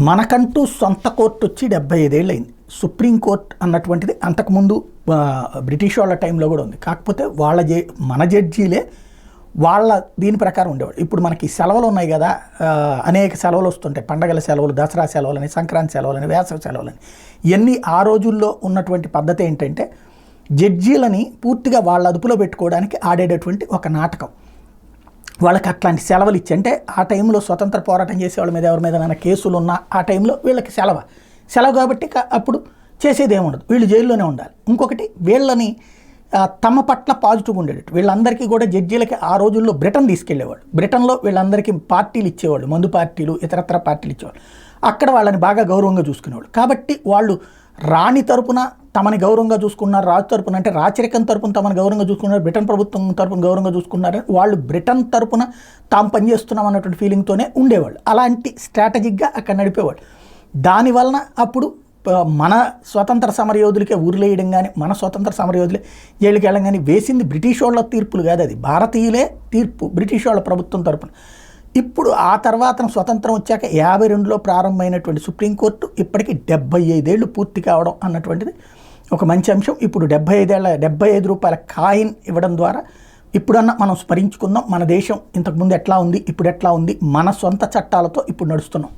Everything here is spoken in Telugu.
మనకంటూ సొంత కోర్టు వచ్చి 75 ఏళ్ళు అయింది. సుప్రీంకోర్టు అన్నటువంటిది అంతకుముందు బ్రిటిష్ వాళ్ళ టైంలో కూడా ఉంది. కాకపోతే మన జడ్జీలే వాళ్ళ దీని ప్రకారం ఉండేవాళ్ళు. ఇప్పుడు మనకి సెలవులు ఉన్నాయి కదా, అనేక సెలవులు వస్తుంటాయి. పండగల సెలవులు, దసరా సెలవులని, సంక్రాంతి సెలవులని, వేసవి సెలవులని. ఇవన్నీ ఆ రోజుల్లో ఉన్నటువంటి పద్ధతి ఏంటంటే జడ్జీలని పూర్తిగా వాళ్ళ అదుపులో పెట్టుకోవడానికి ఆడేటటువంటి ఒక నాటకం. వాళ్ళకి అట్లాంటి సెలవులు ఇచ్చి, అంటే ఆ టైంలో స్వతంత్ర పోరాటం చేసే వాళ్ళ మీద ఎవరి మీద కేసులు ఉన్నా ఆ టైంలో వీళ్ళకి సెలవు కాబట్టి అప్పుడు చేసేది ఏముండదు, వీళ్ళు జైల్లోనే ఉండాలి. ఇంకొకటి వీళ్ళని తమ పట్ల పాజిటివ్గా ఉండేటట్టు వీళ్ళందరికీ కూడా జడ్జీలకి ఆ రోజుల్లో బ్రిటన్ తీసుకెళ్లేవాడు. బ్రిటన్లో వీళ్ళందరికీ పార్టీలు ఇచ్చేవాళ్ళు, మందు పార్టీలు, ఇతరత్ర పార్టీలు ఇచ్చేవాళ్ళు. అక్కడ వాళ్ళని బాగా గౌరవంగా చూసుకునేవాళ్ళు. కాబట్టి వాళ్ళు రాణి తరపున తమని గౌరవంగా చూసుకున్నారు, రాజు తరపున అంటే రాచరికం తరపున తమని గౌరవంగా చూసుకున్నారు, బ్రిటన్ ప్రభుత్వం తరపున గౌరవంగా చూసుకున్నారు. వాళ్ళు బ్రిటన్ తరపున తాము పనిచేస్తున్నాం అన్నటువంటి ఫీలింగ్తోనే ఉండేవాళ్ళు. అలాంటి స్ట్రాటజిక్గా అక్కడ నడిపేవాళ్ళు. దానివలన అప్పుడు మన స్వతంత్ర సమరయోధులకే ఊరిలేయడం కానీ, మన స్వతంత్ర సమరయోధులే జైలుకి వెళ్ళడం కానీ వేసింది బ్రిటిష్ వాళ్ళ తీర్పులు కాదు, అది భారతీయులే తీర్పు బ్రిటిష్ వాళ్ళ ప్రభుత్వం తరపున. ఇప్పుడు ఆ తర్వాత స్వతంత్రం వచ్చాక 52లో ప్రారంభమైనటువంటి సుప్రీంకోర్టు ఇప్పటికీ 75 ఏళ్ళు పూర్తి కావడం అన్నటువంటిది ఒక మంచి అంశం. ఇప్పుడు 75 రూపాయల కాయిన్ ఇవ్వడం ద్వారా ఇప్పుడన్నా మనం స్మరించుకుందాం, మన దేశం ఇంతకుముందు ఎట్లా ఉంది, ఇప్పుడు ఎట్లా ఉంది, మన సొంత చట్టాలతో ఇప్పుడు నడుస్తున్నాం.